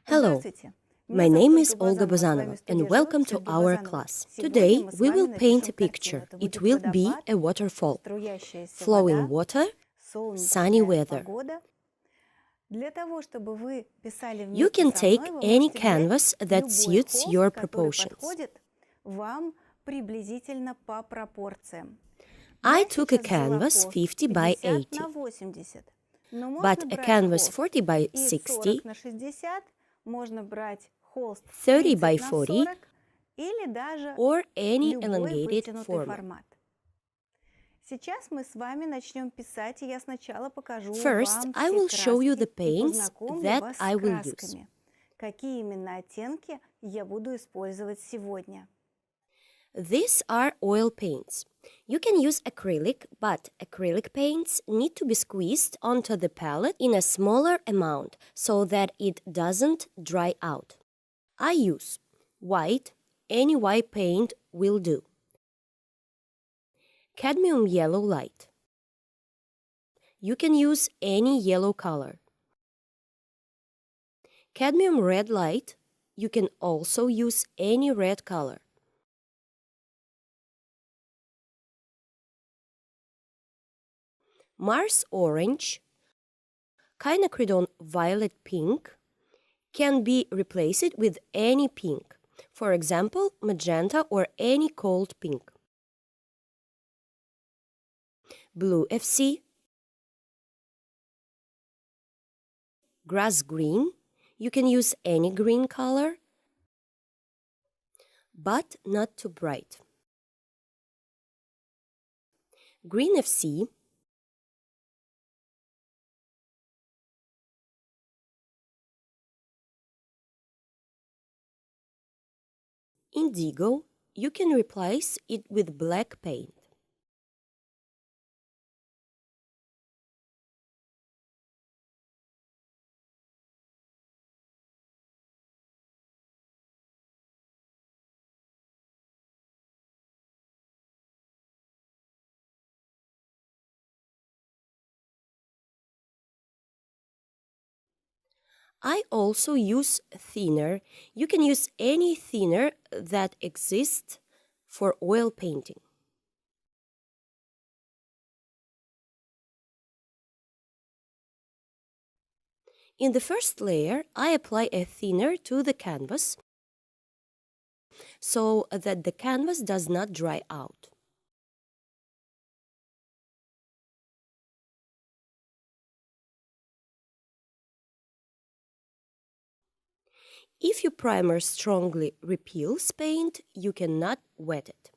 Hello, my name is Olga Bazanova and welcome to our class. Today we will paint a picture. It will be a waterfall, flowing water, sunny weather. You can take any canvas that suits your proportions. I took a canvas 50 by 80, but a canvas 40 by 60, 30 by 40, or any elongated format. First, I will show you the paints that I will use. These are oil paints. You can use acrylic, but acrylic paints need to be squeezed onto the palette in a smaller amount so that it doesn't dry out. I use white, any white paint will do. Cadmium yellow light. You can use any yellow color. Cadmium red light. You can also use any red color. Mars orange, quinacridone violet pink can be replaced with any pink, for example, magenta or any cold pink. Blue FC, grass green, you can use any green color, but not too bright. Green FC, indigo, you can replace it with black paint. I also use thinner. You can use any thinner that exists for oil painting. In the first layer, I apply a thinner to the canvas so that the canvas does not dry out. If your primer strongly repels paint, you cannot wet it.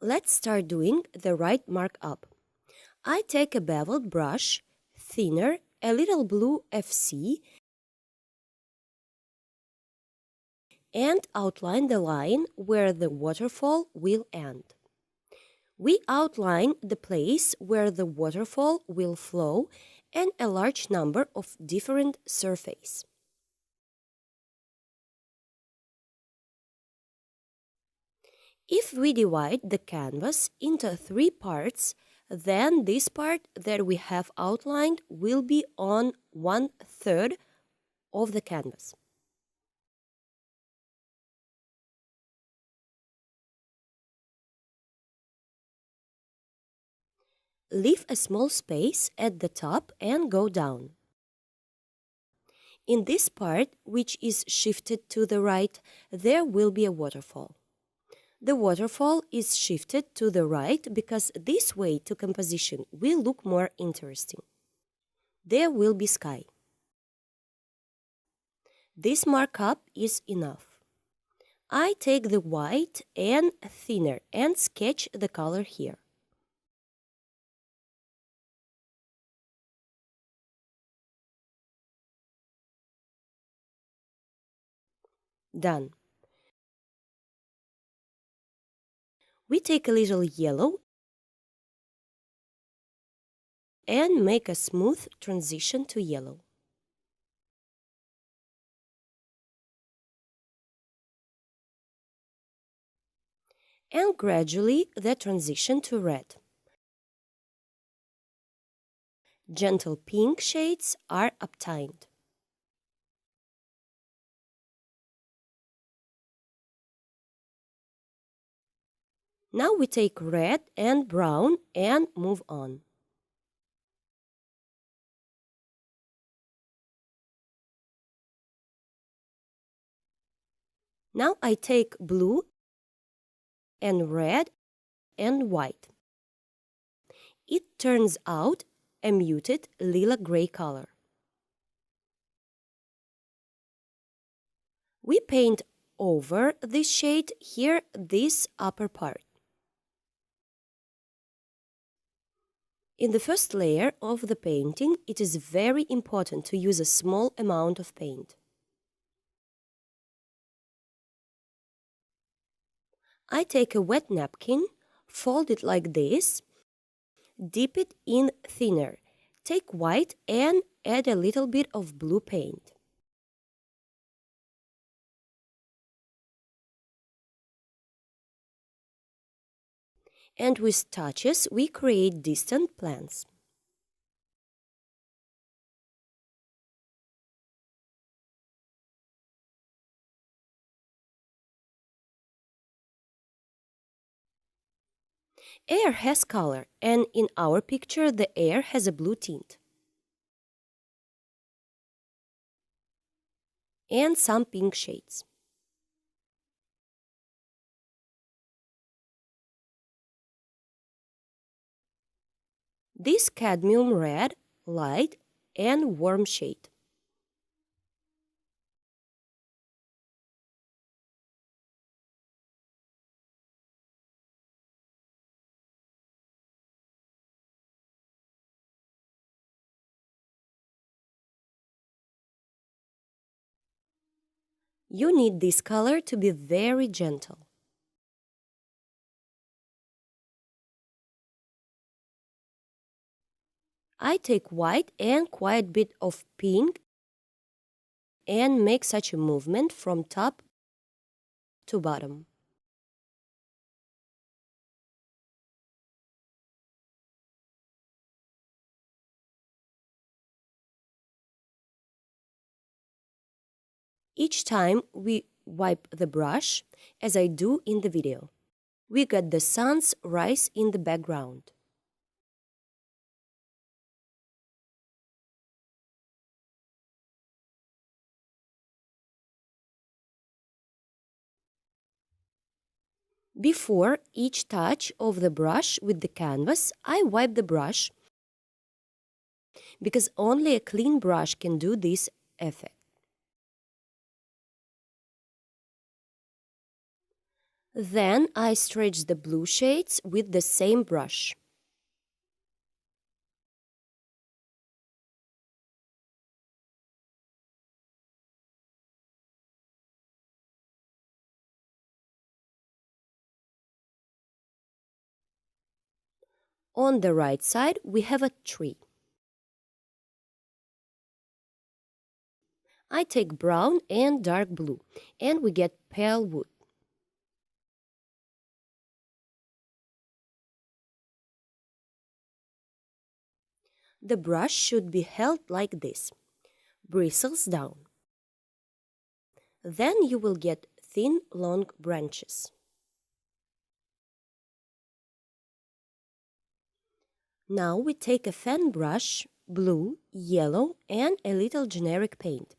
Let's start doing the right markup. I take a beveled brush, thinner, a little blue FC, and outline the line where the waterfall will end. We outline the place where the waterfall will flow and a large number of different surfaces. If we divide the canvas into 3 parts, then this part that we have outlined will be on 1/3 of the canvas. Leave a small space at the top and go down. In this part, which is shifted to the right, there will be a waterfall. The waterfall is shifted to the right because this way to composition will look more interesting. There will be sky. This markup is enough. I take the white and thinner and sketch the color here. Done. We take a little yellow and make a smooth transition to yellow. and gradually the transition to red. Gentle pink shades are obtained. Now we take red and brown and move on. Now I take blue and red and white. It turns out a muted lila-gray color. We paint over this shade here, this upper part. In the first layer of the painting, it is very important to use a small amount of paint. I take a wet napkin, fold it like this, dip it in thinner, take white and add a little bit of blue paint. And with touches, we create distant plants. Air has color, and in our picture, the air has a blue tint. And some pink shades. This cadmium red, light, and warm shade. You need this color to be very gentle. I take white and quite a bit of pink and make such a movement from top to bottom. Each time we wipe the brush, as I do in the video, we get the sun's rise in the background. Before each touch of the brush with the canvas, I wipe the brush because only a clean brush can do this effect. Then I stretch the blue shades with the same brush. On the right side, we have a tree. I take brown and dark blue, and we get pale wood. The brush should be held like this, bristles down. Then you will get thin, long branches. Now we take a fan brush, blue, yellow, and a little generic paint.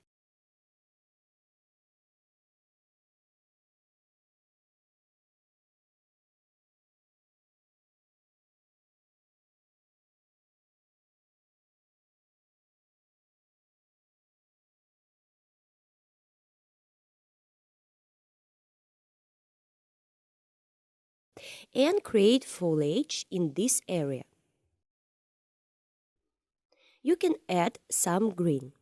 And create foliage in this area. You can add some green.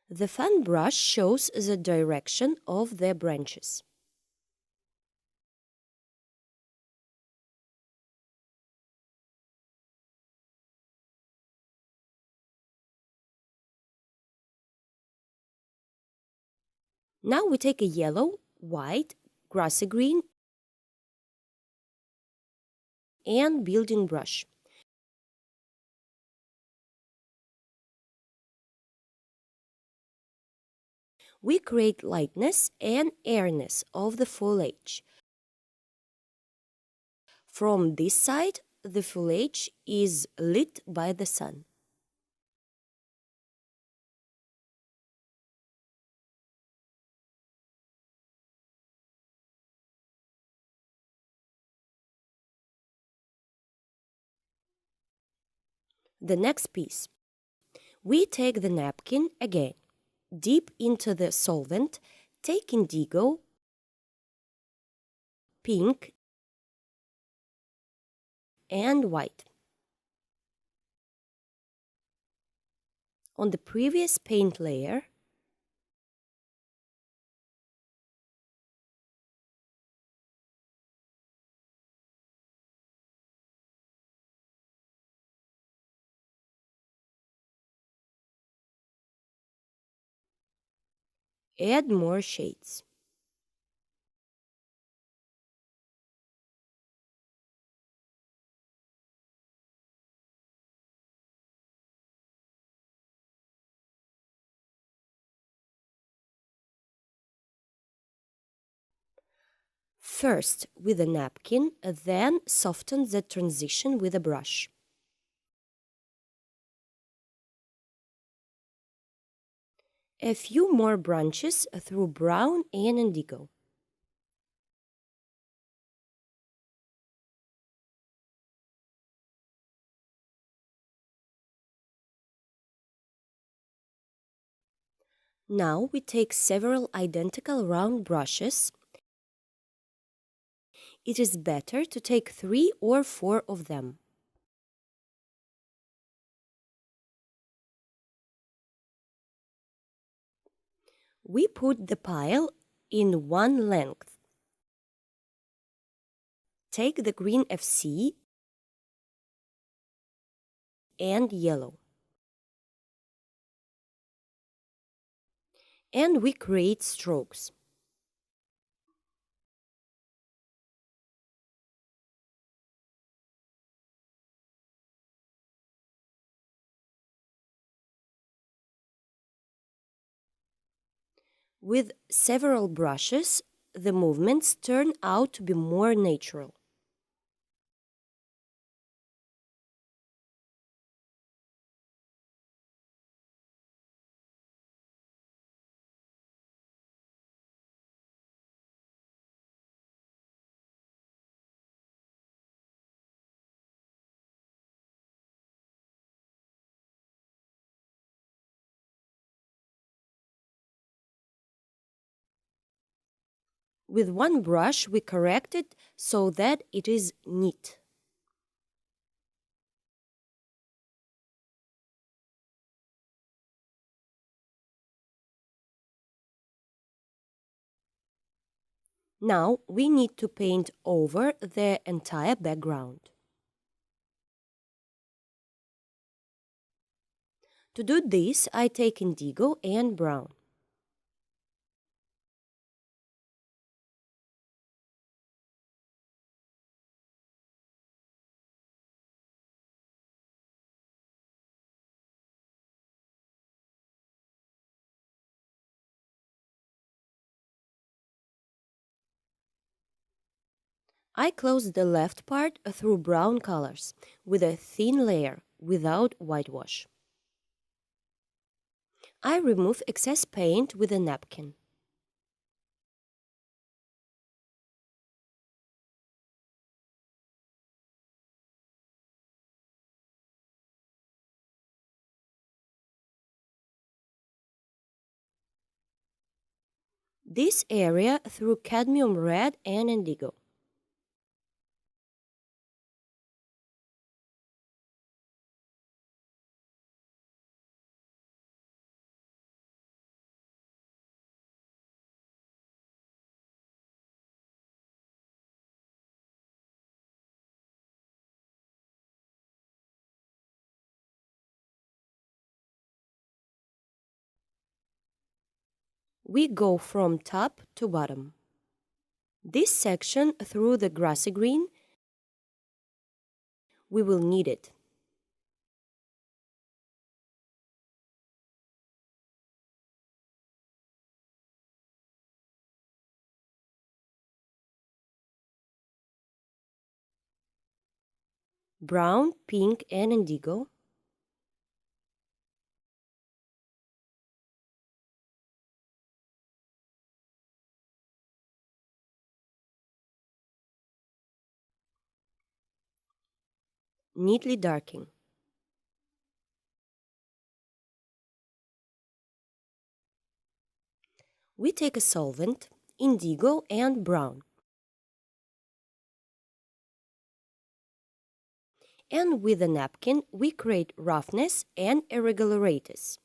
The fan brush shows the direction of the branches. Now we take a yellow white, grassy green, and building brush. We create lightness and airiness of the foliage. From this side, the foliage is lit by the sun. The next piece. We take the napkin again, dip into the solvent, take indigo, pink, and white. On the previous paint layer, add more shades. First with a napkin, then soften the transition with a brush. A few more branches through brown and indigo. Now we take several identical round brushes. It is better to take 3 or 4 of them. We put the pile in one length. Take the green FC and yellow. And we create strokes. With several brushes, the movements turn out to be more natural. With one brush, we correct it so that it is neat. Now we need to paint over the entire background. To do this, I take indigo and brown. I close the left part through brown colors with a thin layer without whitewash. I remove excess paint with a napkin. This area through cadmium red and indigo. We go from top to bottom. This section through the grassy green, we will need it. Brown, pink, and indigo. Neatly darking. We take a solvent, indigo and brown, and with a napkin we create roughness and irregularities.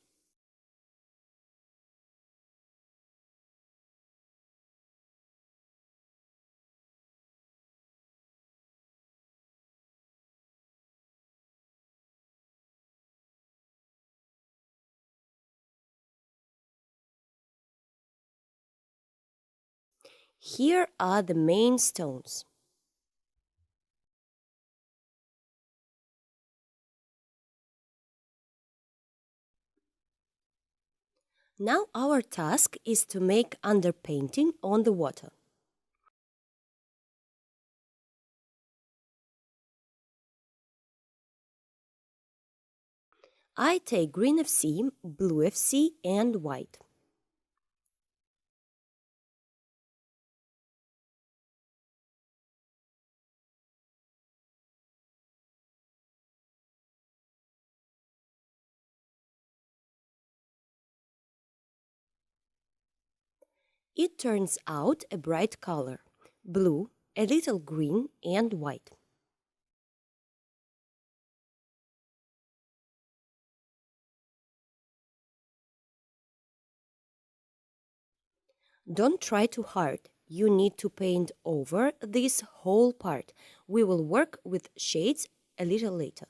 Here are the main stones. Now our task is to make underpainting on the water. I take green FC, blue FC, and white. It turns out a bright color, blue, a little green, and white. Don't try too hard. You need to paint over this whole part. We will work with shades a little later.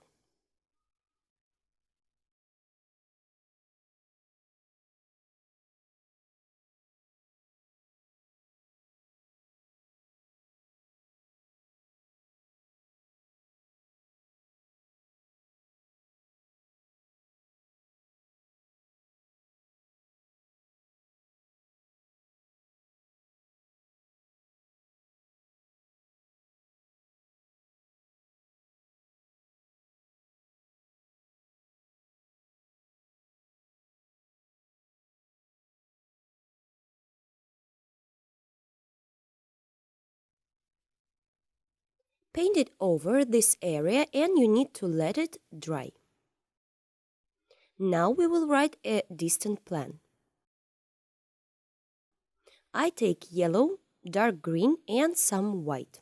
Paint it over this area and you need to let it dry. Now we will write a distant plan. I take yellow, dark green, and some white.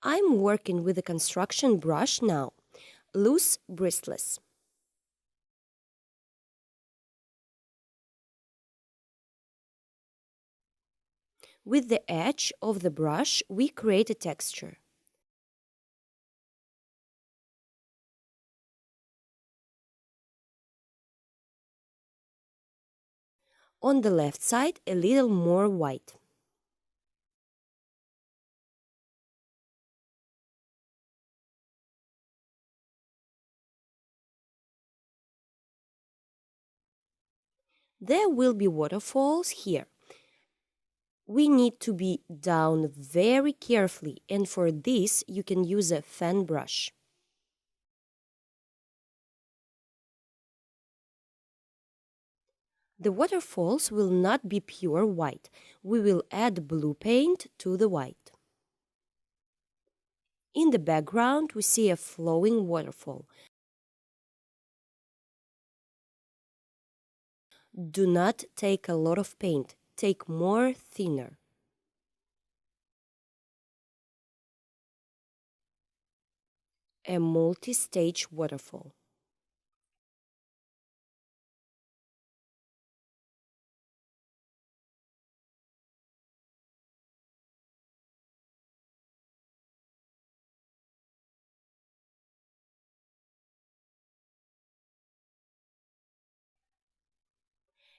I'm working with a construction brush now, loose bristless. With the edge of the brush, we create a texture. On the left side, a little more white. There will be waterfalls here. We need to be down very carefully, and for this you can use a fan brush. The waterfalls will not be pure white. We will add blue paint to the white. In the background, we see a flowing waterfall. Do not take a lot of paint. Take more thinner. A multi-stage waterfall.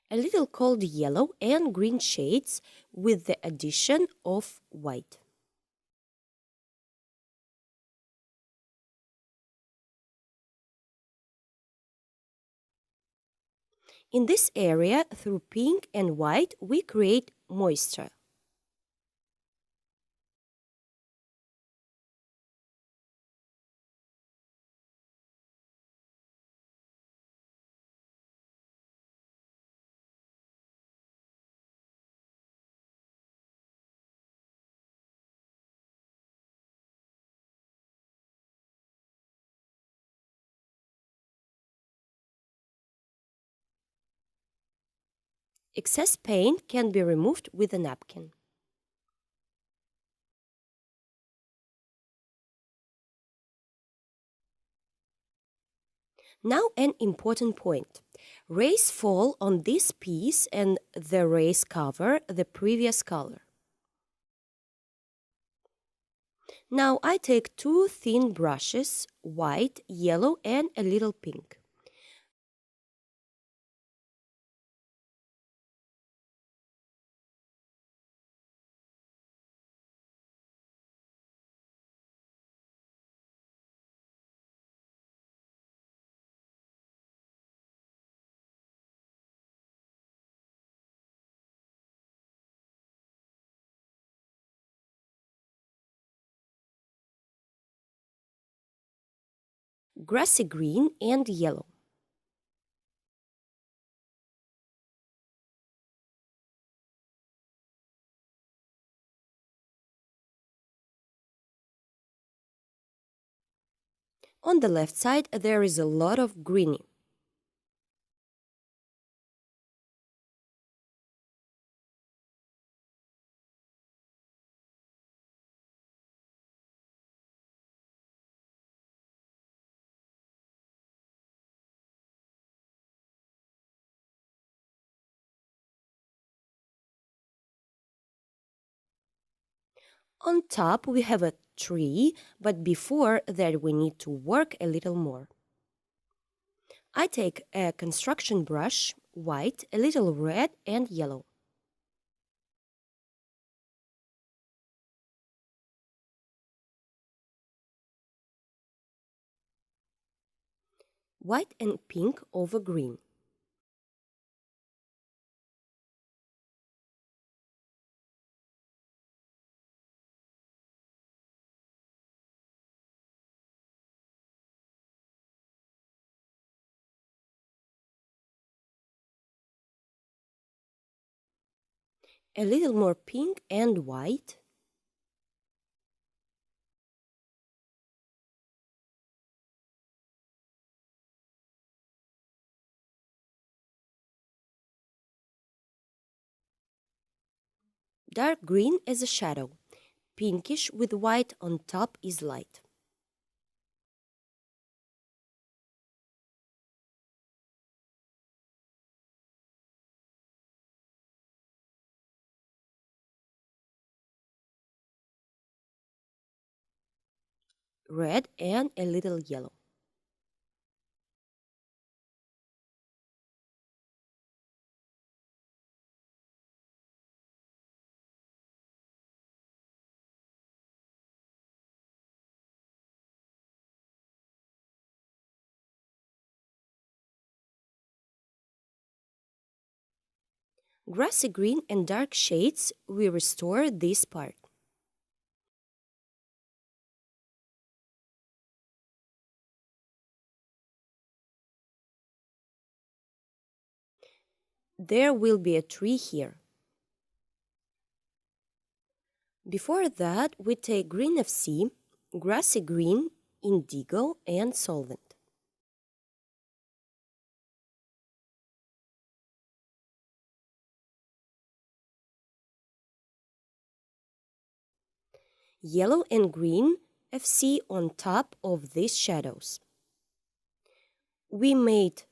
A little cold yellow and green shades with the addition of white. In this area, through pink and white, we create moisture. Excess paint can be removed with a napkin. Now an important point. Rays fall on this piece and the rays cover the previous color. Now I take two thin brushes, white, yellow and a little pink. Grassy green and yellow. On the left side there is a lot of greeny. On top we have a tree, but before that we need to work a little more. I take a construction brush, white, a little red and yellow. White and pink over green. A little more pink and white. Dark green as a shadow. Pinkish with white on top is light. Red and a little yellow. Grassy green and dark shades, we restore this part. There will be a tree here. Before that, we take green FC, grassy green, indigo and solvent. Yellow and green FC on top of these shadows. We made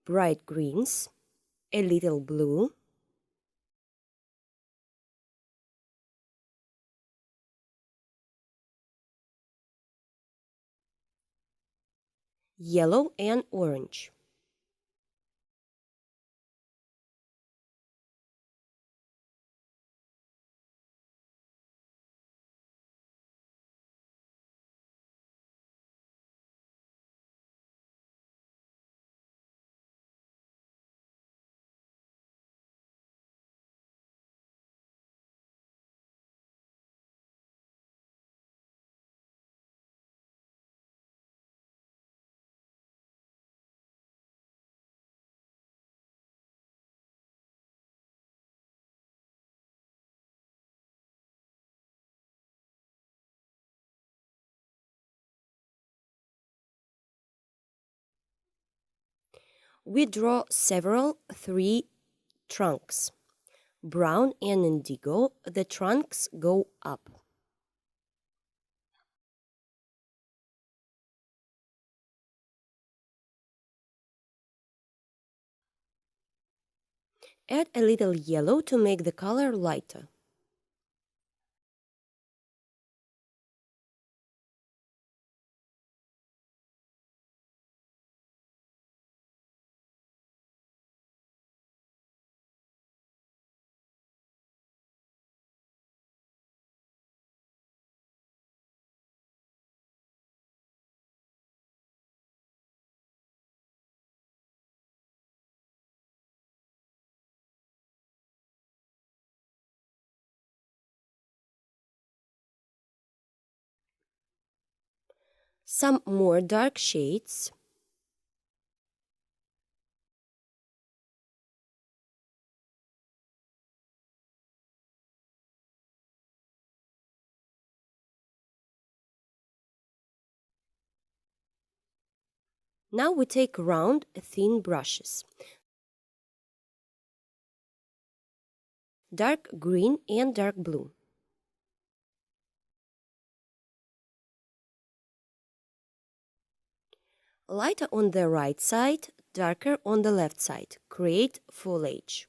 bright greens, a little blue, yellow and orange. We draw several tree trunks. Brown and indigo, the trunks go up. Add a little yellow to make the color lighter. Some more dark shades. Now we take round, thin brushes. Dark green and dark blue. Lighter on the right side, darker on the left side. Create foliage.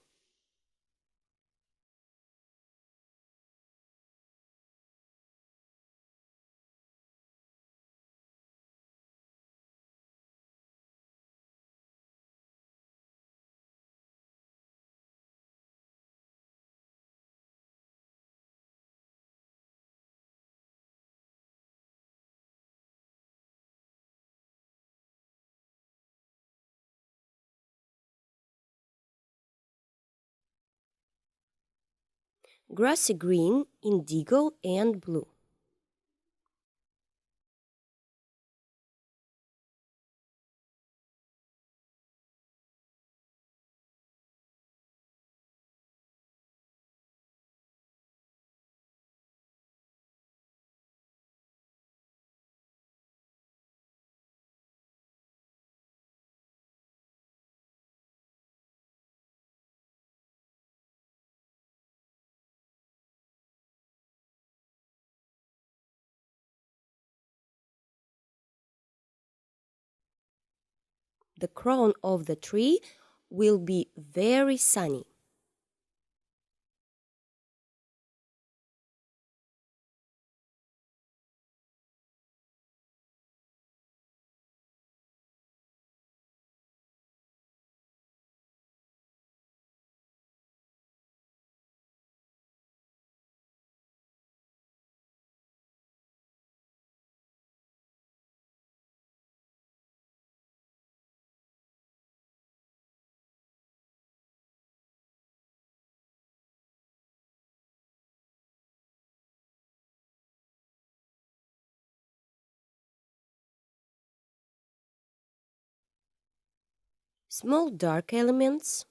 Grassy green, indigo and blue. The crown of the tree will be very sunny. Small dark elements.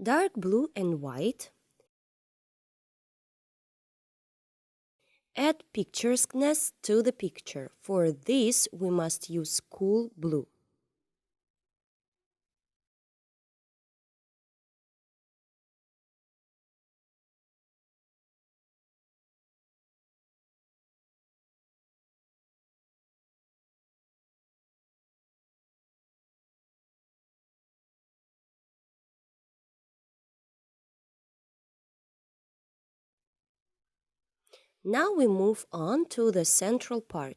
Dark blue and white. Add picturesqueness to the picture. For this, we must use cool blue. Now we move on to the central part.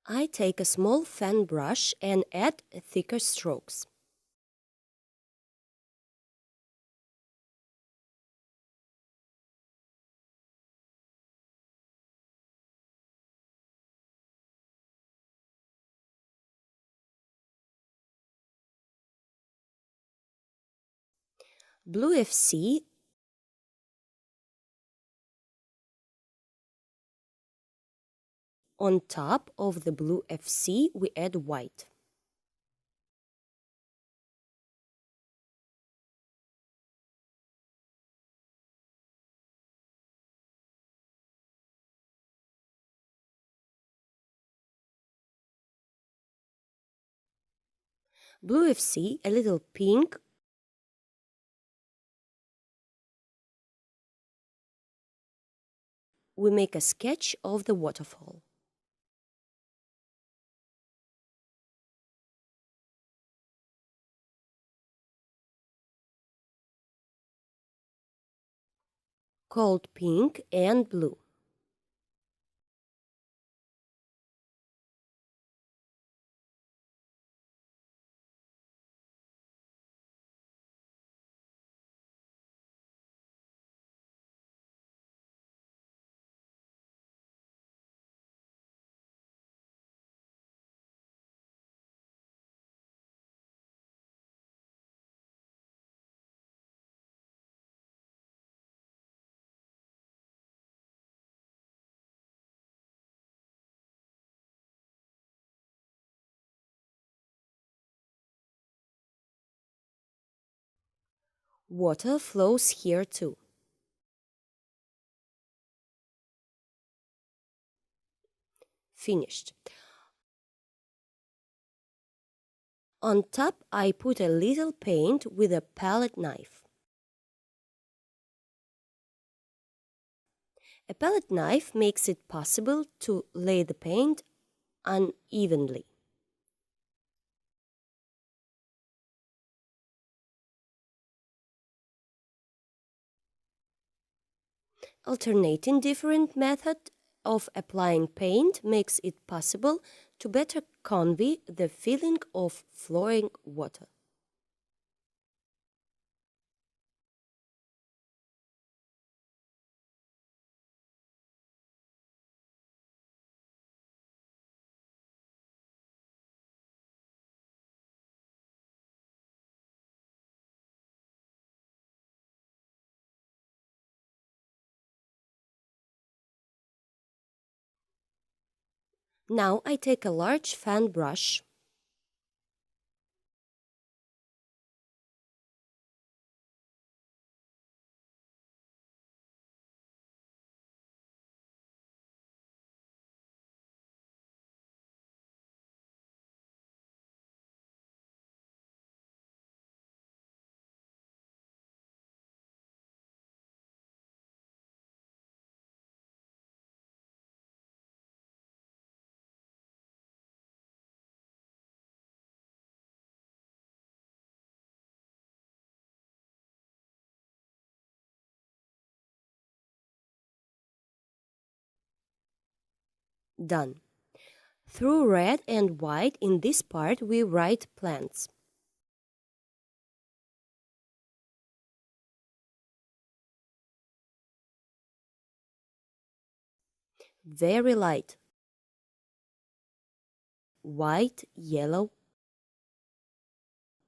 I take a small fan brush and add thicker strokes. Blue FC on top of the blue FC, we add white. Blue FC, a little pink. We make a sketch of the waterfall. Called pink and blue. Water flows here too. Finished. On top, I put a little paint with a palette knife. A palette knife makes it possible to lay the paint unevenly. Alternating different methods of applying paint makes it possible to better convey the feeling of flowing water. Now I take a large fan brush done. Through red and white in this part we write plants. Very light. White, yellow,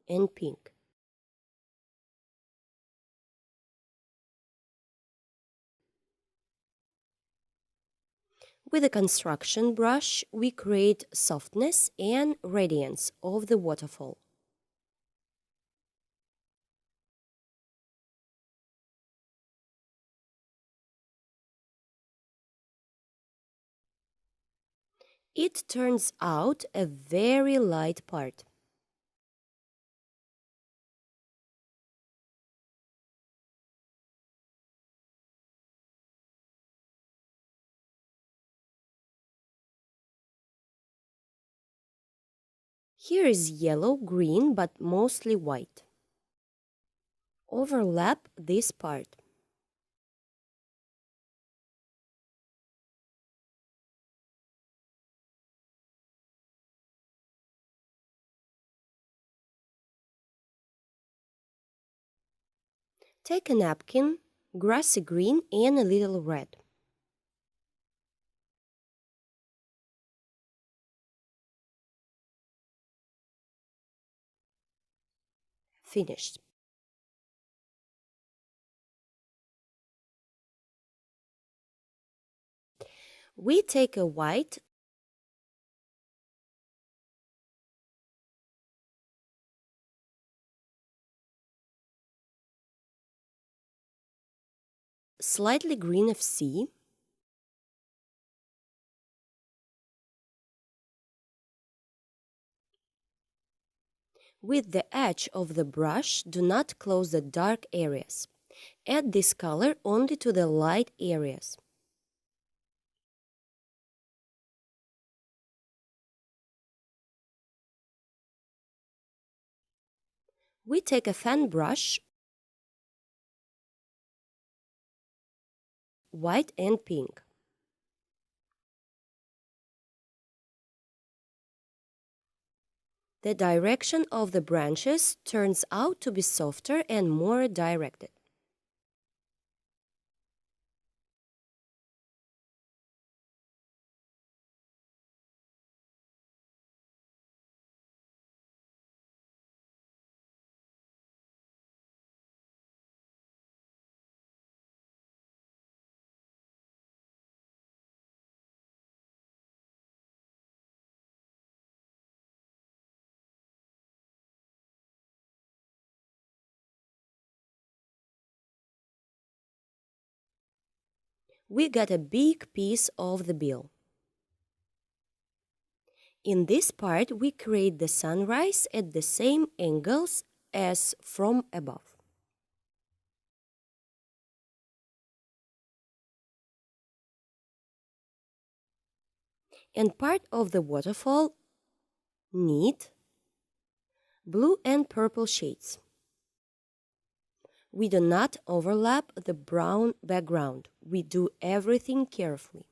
and pink. With a construction brush, we create softness and radiance of the waterfall. It turns out a very light part. Here is yellow, green, but mostly white. Overlap this part. Take a napkin, grassy green and a little red. Finished. We take a white, slightly green FC, with the edge of the brush, do not close the dark areas. Add this color only to the light areas. We take a fan brush, white and pink. The direction of the branches turns out to be softer and more directed. We got a big piece of the bill. In this part, we create the sunrise at the same angles as from above. And part of the waterfall need blue and purple shades. We do not overlap the brown background. We do everything carefully.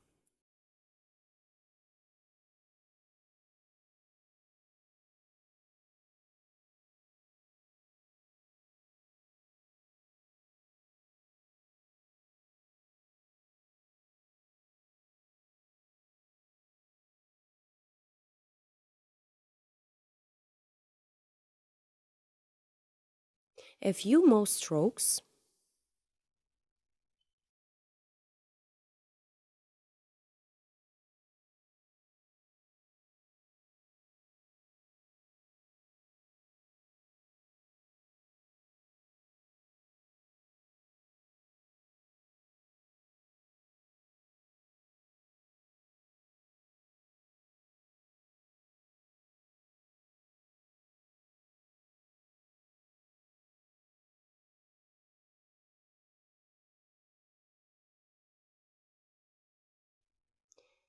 A few more strokes.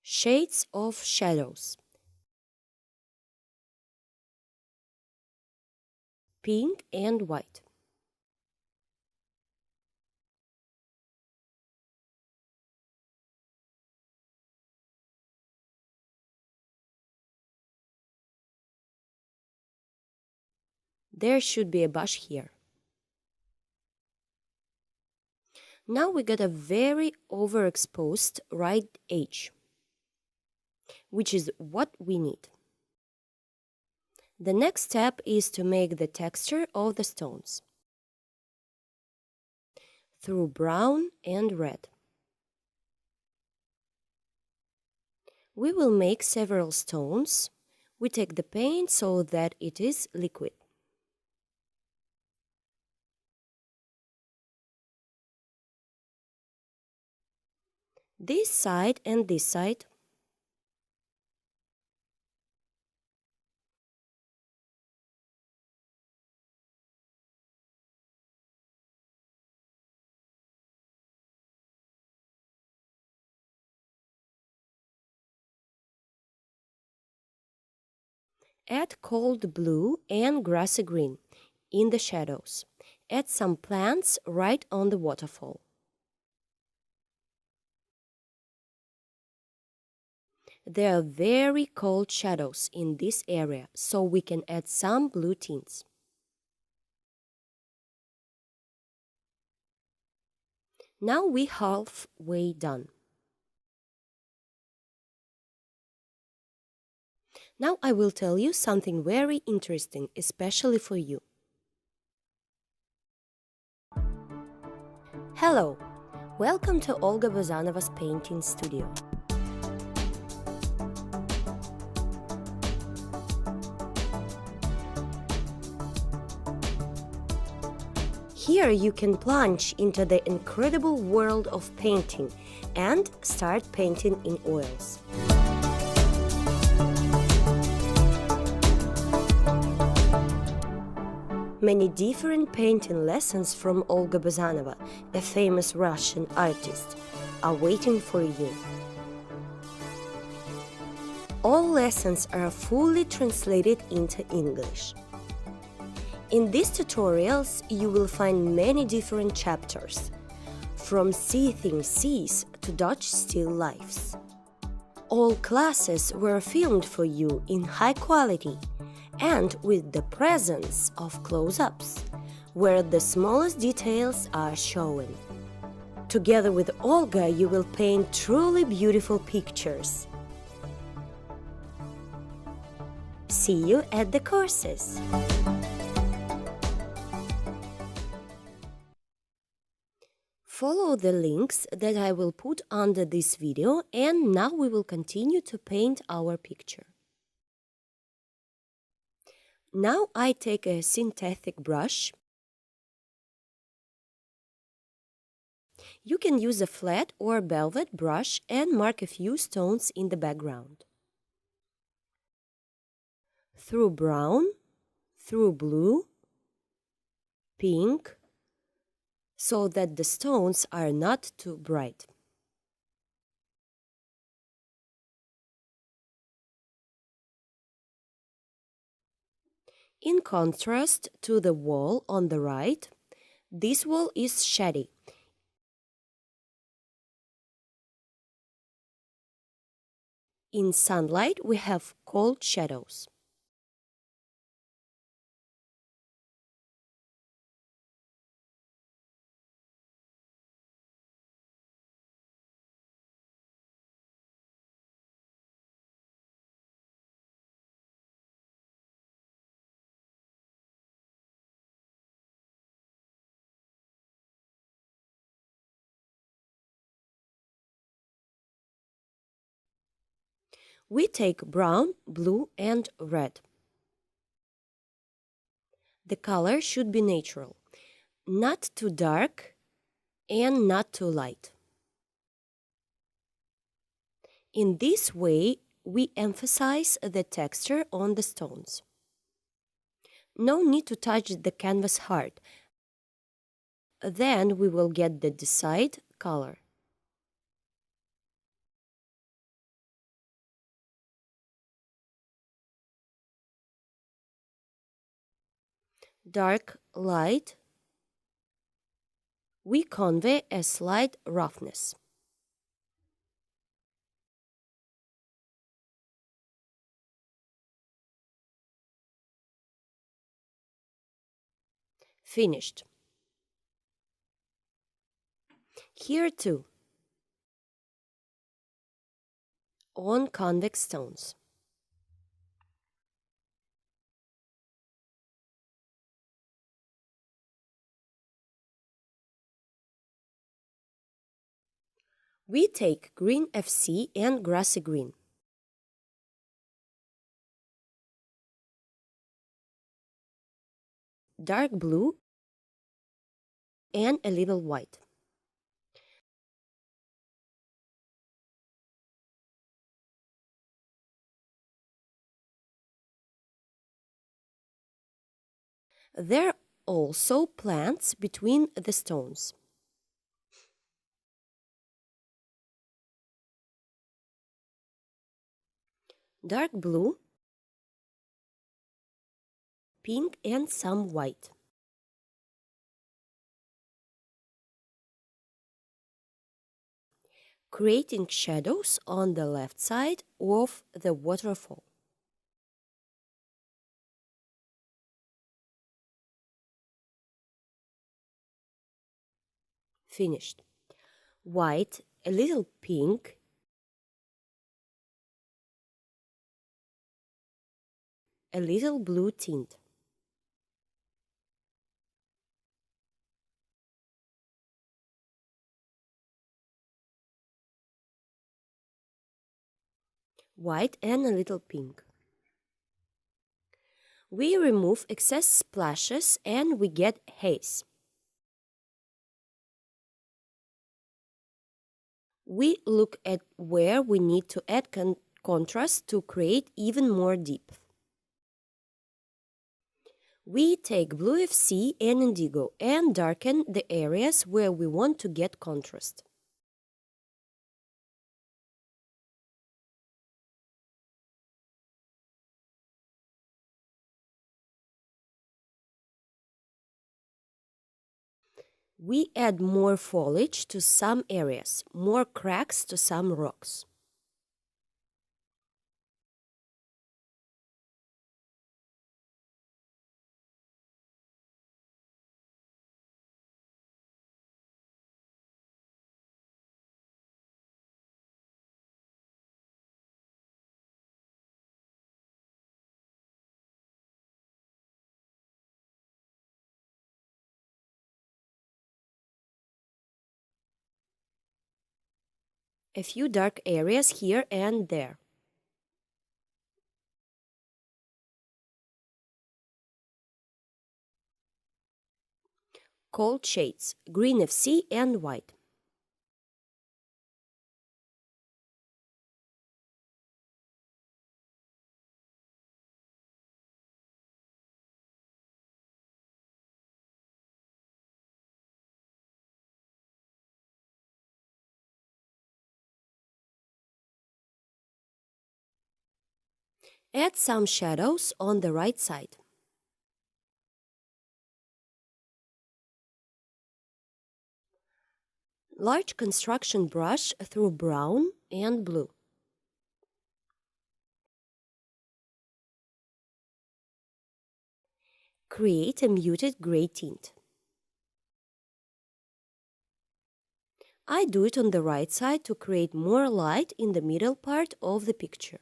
Shades of shadows. Pink and white. There should be a bush here. Now we got a very overexposed right edge, which is what we need. The next step is to make the texture of the stones through brown and red. We will make several stones. We take the paint so that it is liquid. This side and this side. Add cold blue and grassy green in the shadows. Add some plants right on the waterfall. There are very cold shadows in this area, so we can add some blue tints. Now we halfway done. Now I will tell you something very interesting, especially for you. Hello! Welcome to Olga Bazanova's painting studio. Here you can plunge into the incredible world of painting and start painting in oils. Many different painting lessons from Olga Bazanova, a famous Russian artist, are waiting for you. All lessons are fully translated into English. In these tutorials, you will find many different chapters, from seeing seas to Dutch still lifes. All classes were filmed for you in high quality and with the presence of close-ups, where the smallest details are shown. Together with Olga, you will paint truly beautiful pictures. See you at the courses! Follow the links that I will put under this video, and now we will continue to paint our picture. Now I take a synthetic brush. You can use a flat or velvet brush and mark a few stones in the background. Through brown, through blue, pink, so that the stones are not too bright. In contrast to the wall on the right, this wall is shady. In sunlight, we have cold shadows. We take brown, blue, and red. The color should be natural, not too dark and not too light. In this way, we emphasize the texture on the stones. No need to touch the canvas hard. Then we will get the desired color. Dark, light, we convey a slight roughness. Finished. Here too, on convex stones. We take green FC and grassy green. Dark blue and a little white. There are also plants between the stones. Dark blue pink and some white. Creating shadows on the left side of the waterfall. Finished. White, a little pink, a little blue tint. White and a little pink. We remove excess splashes and we get haze. We look at where we need to add contrast to create even more depth. We take blue FC and indigo and darken the areas where we want to get contrast. We add more foliage to some areas, more cracks to some rocks. A few dark areas here and there. Cold shades, green FC and white. Add some shadows on the right side. Large construction brush through brown and blue. Create a muted gray tint. I do it on the right side to create more light in the middle part of the picture.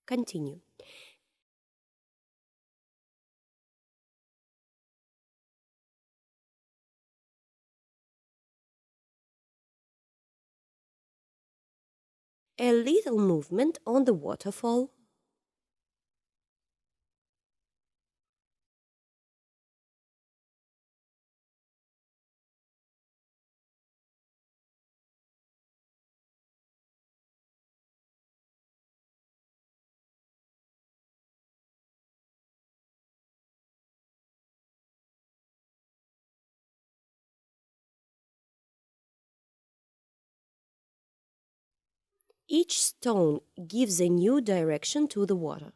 Continue. A little movement on the waterfall. Each stone gives a new direction to the water.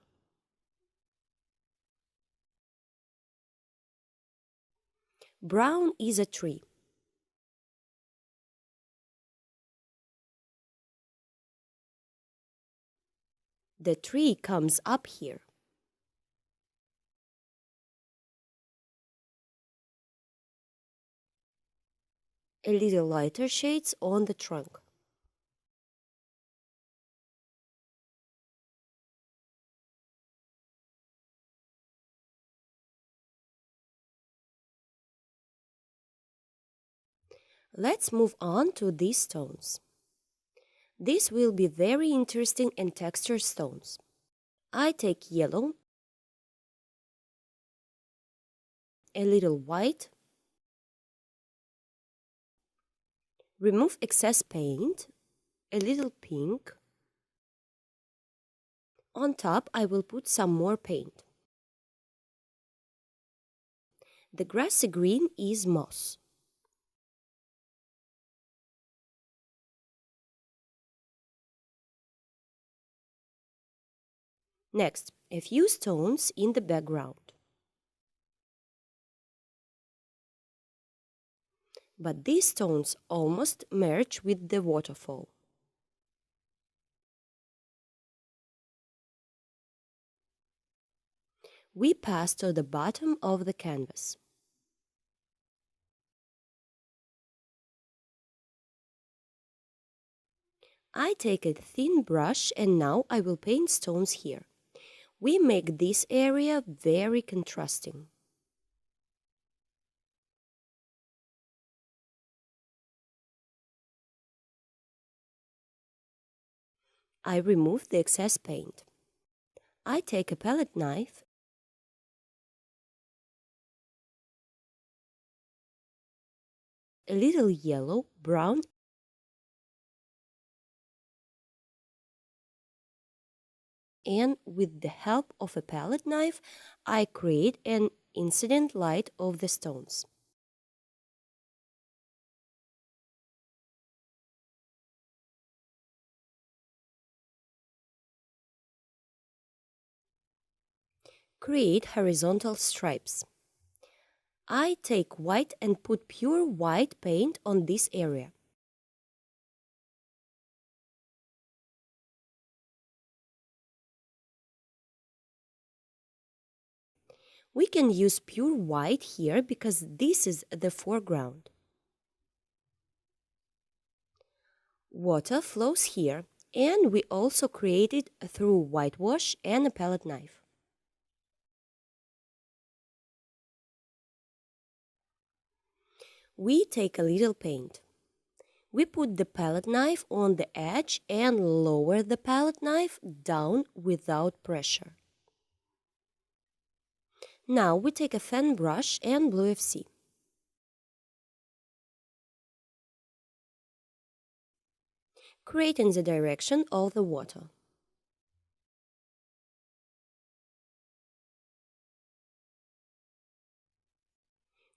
Brown is a tree. The tree comes up here. A little lighter shades on the trunk. Let's move on to these stones. These will be very interesting and textured stones. I take yellow, a little white, remove excess paint, a little pink. On top, I will put some more paint. The grassy green is moss. Next, a few stones in the background. But these stones almost merge with the waterfall. We pass to the bottom of the canvas. I take a thin brush and now I will paint stones here. We make this area very contrasting. I remove the excess paint. I take a palette knife a little yellow, brown, and with the help of a palette knife, I create an incident light of the stones. Create horizontal stripes. I take white and put pure white paint on this area. We can use pure white here because this is the foreground. Water flows here, and we also create it through whitewash and a palette knife. We take a little paint. We put the palette knife on the edge and lower the palette knife down without pressure. Now we take a fan brush and blue FC. Create in the direction of the water.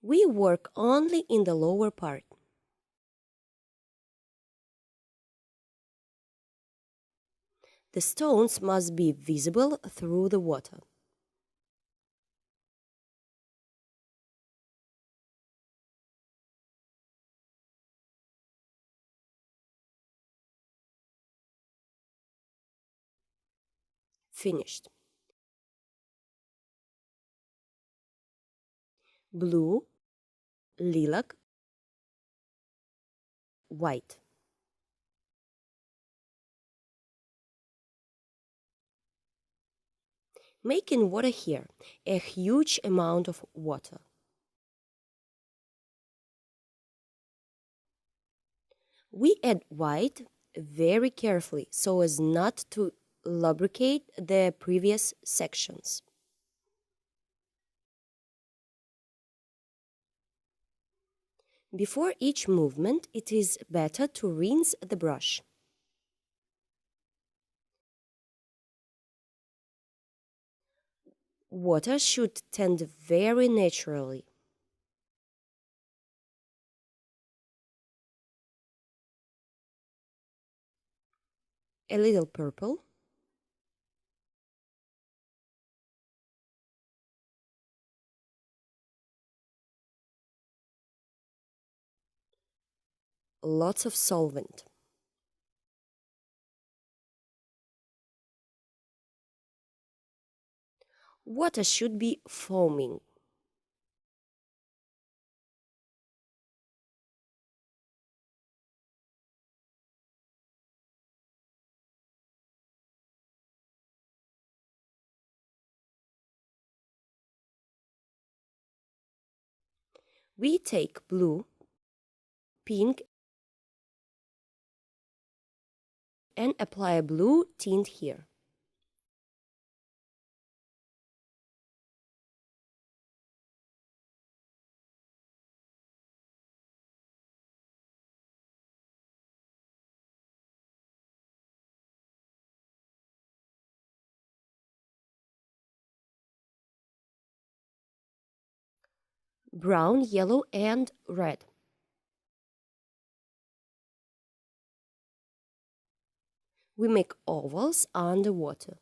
We work only in the lower part. The stones must be visible through the water. Finished. Blue, lilac, white. Making water here, a huge amount of water. We add white very carefully so as not to lubricate the previous sections. Before each movement, it is better to rinse the brush. Water should tend very naturally. A little purple. Lots of solvent. Water should be foaming. We take blue, pink, and apply a blue tint here. Brown, yellow, and red. We make ovals underwater.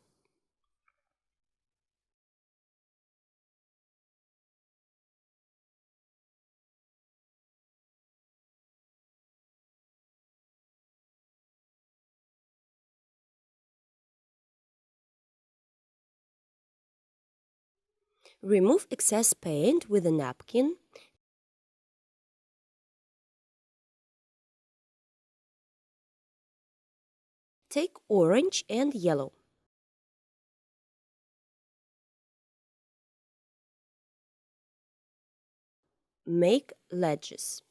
Remove excess paint with a napkin. Take orange and yellow. Make ledges.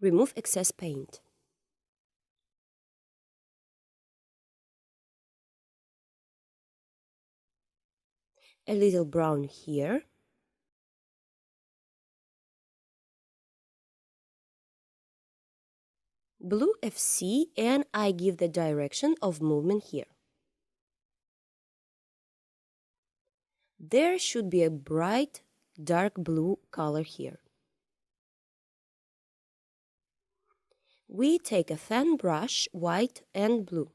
Remove excess paint. A little brown here. Blue FC, and I give the direction of movement here. There should be a bright dark blue color here. We take a fan brush, white and blue.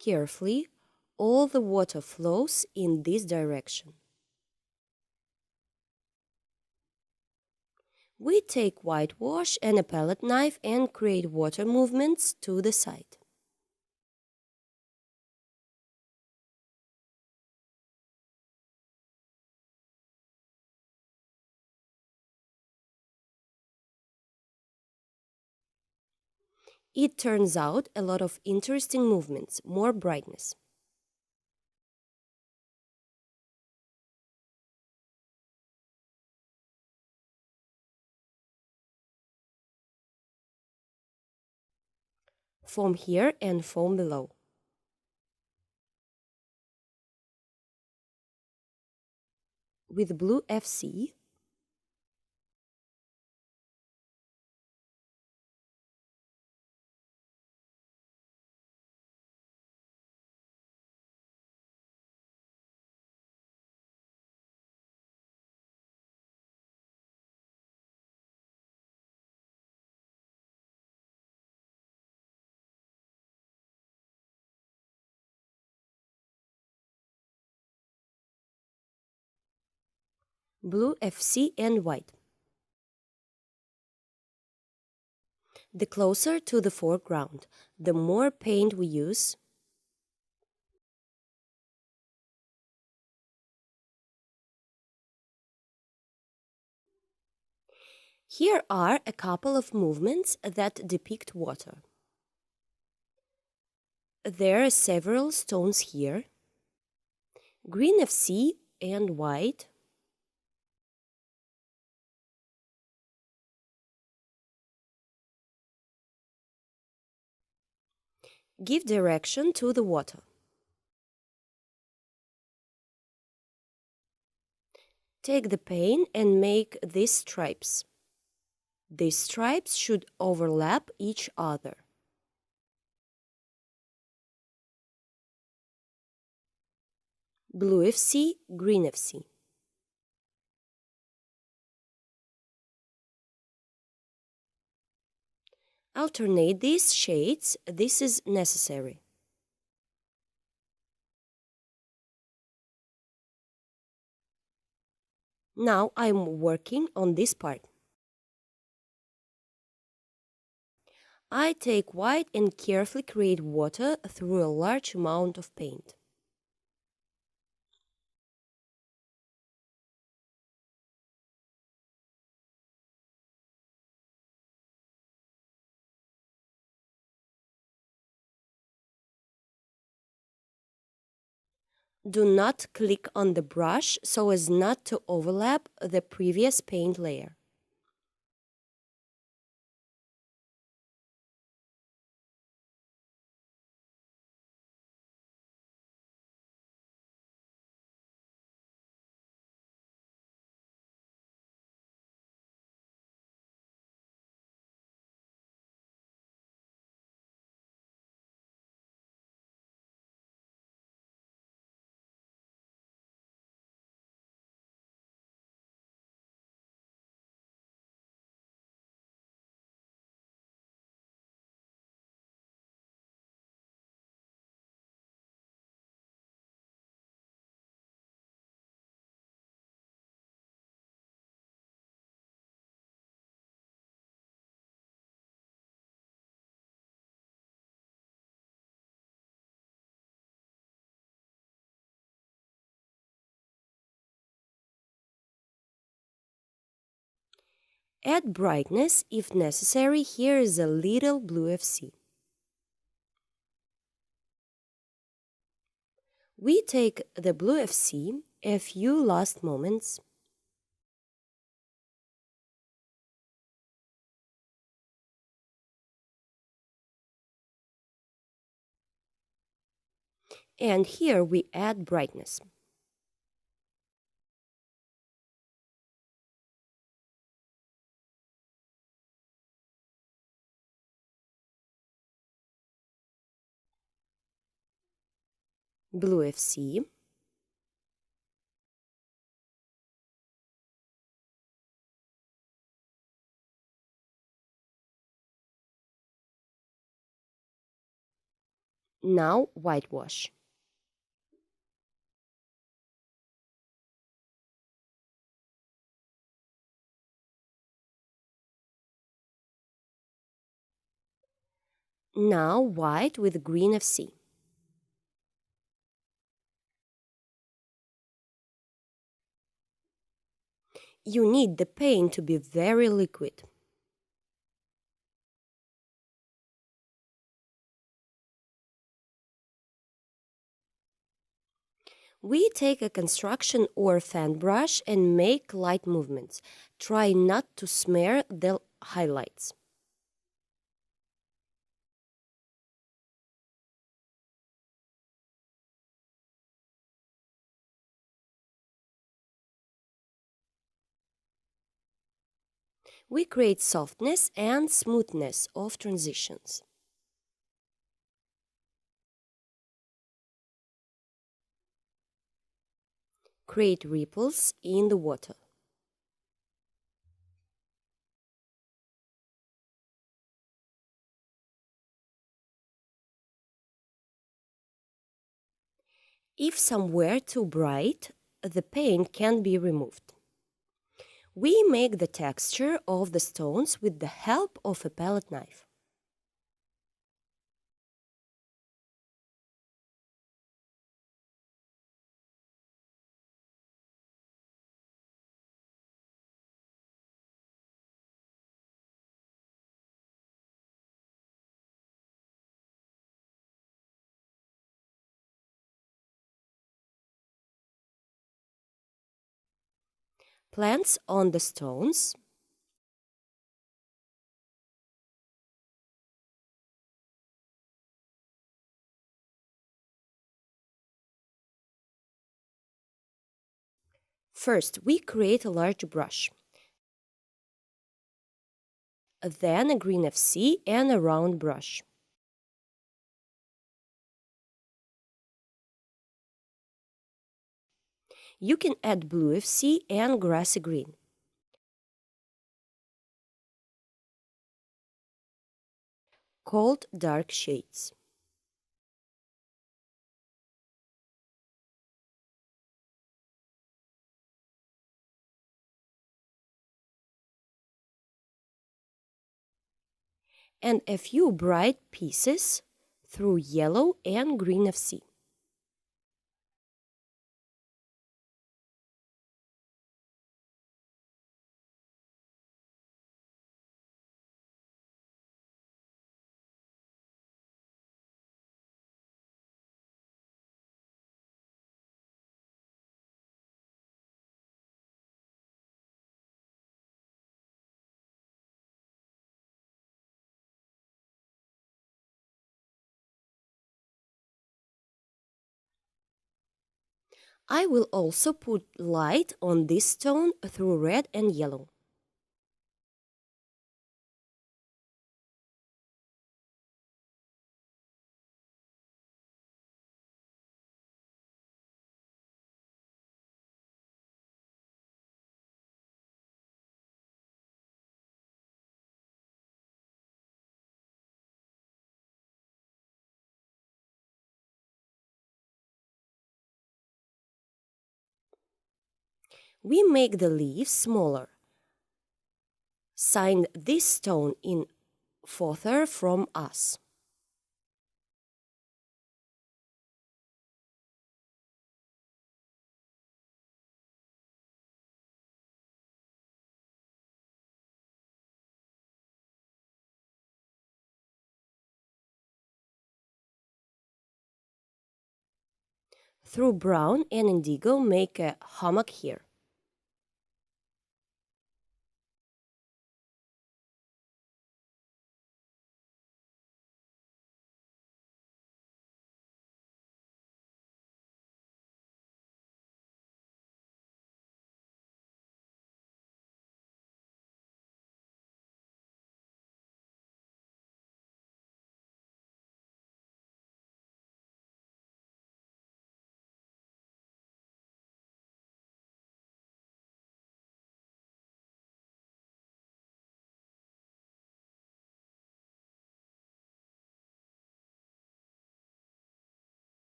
Carefully, all the water flows in this direction. We take whitewash and a palette knife and create water movements to the side. It turns out a lot of interesting movements, more brightness. Foam here and foam below. With blue FC, blue FC and white. The closer to the foreground, the more paint we use. Here are a couple of movements that depict water. There are several stones here. Green FC and white. Give direction to the water. Take the paint and make these stripes. These stripes should overlap each other. Blue FC, green FC. Alternate these shades, this is necessary. Now I'm working on this part. I take white and carefully create water through a large amount of paint. Do not click on the brush so as not to overlap the previous paint layer. Add brightness if necessary. Here is a little blue FC. We take the blue FC a few last moments. And here we add brightness. Blue FC. Now whitewash. Now white with green FC. You need the paint to be very liquid. We take a construction or fan brush and make light movements. Try not to smear the highlights. We create softness and smoothness of transitions. Create ripples in the water. If somewhere too bright, the paint can be removed. We make the texture of the stones with the help of a palette knife. Plants on the stones. First, we create a large brush, then a green FC and a round brush. You can add blue FC and grassy green. Called dark shades. And a few bright pieces through yellow and green FC. I will also put light on this stone through red and yellow. We make the leaves smaller. Sign this stone in further from us. Through brown and indigo, make a hammock here.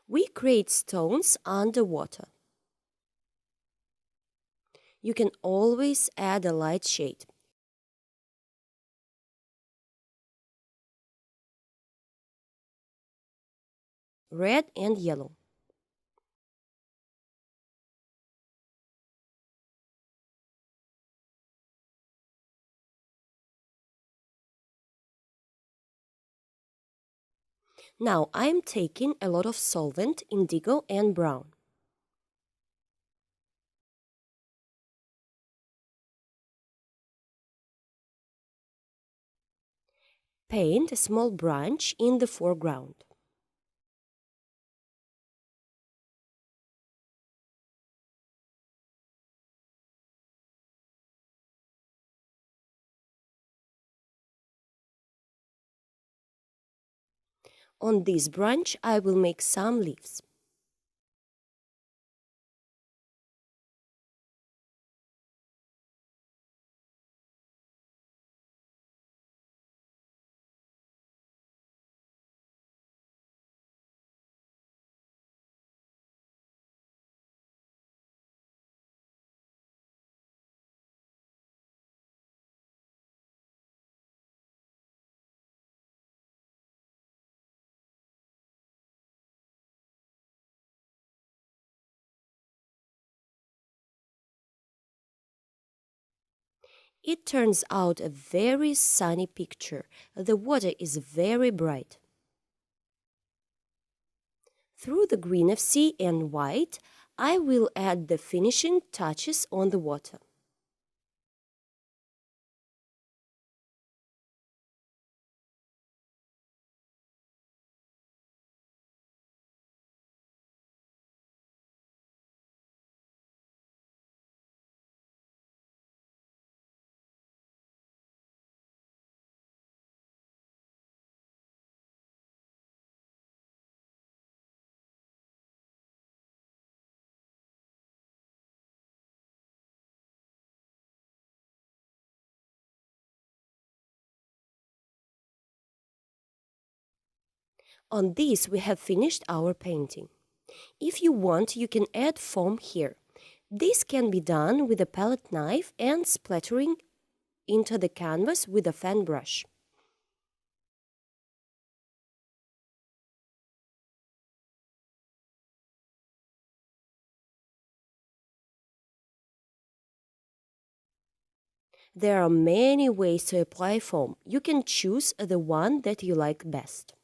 We create stones underwater. You can always add a light shade. Red and yellow. Now I am taking a lot of solvent, indigo and brown. Paint a small branch in the foreground. On this branch I will make some leaves. It turns out a very sunny picture. The water is very bright. Through the green of sea and white, I will add the finishing touches on the water. On this we have finished our painting. If you want, you can add foam here. This can be done with a palette knife and splattering into the canvas with a fan brush. There are many ways to apply foam. You can choose the one that you like best.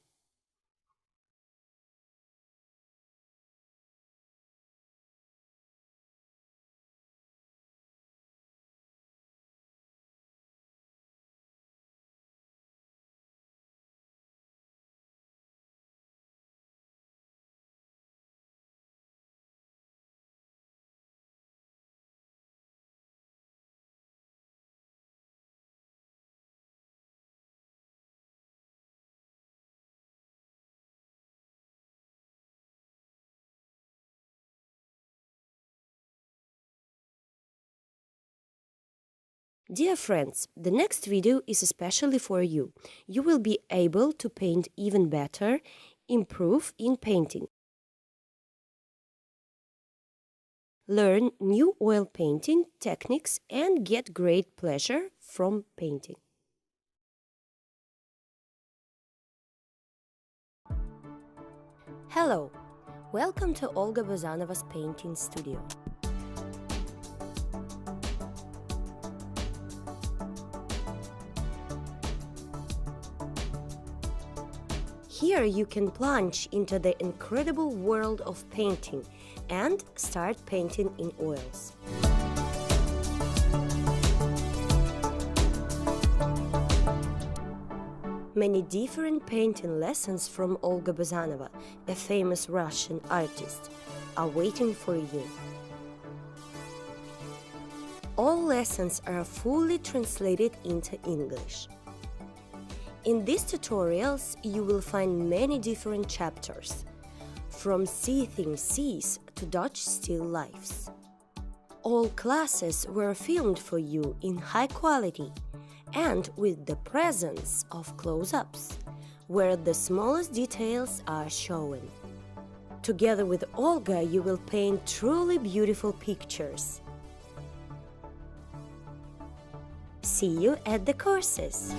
Dear friends, the next video is especially for you. You will be able to paint even better, improve in painting, learn new oil painting techniques and get great pleasure from painting. Hello! Welcome to Olga Bazanova's painting studio. Here you can plunge into the incredible world of painting and start painting in oils. Many different painting lessons from Olga Bazanova, a famous Russian artist, are waiting for you. All lessons are fully translated into English. In these tutorials, you will find many different chapters, from seething seas to Dutch still lifes. All classes were filmed for you in high quality and with the presence of close-ups, where the smallest details are shown. Together with Olga, you will paint truly beautiful pictures. See you at the courses!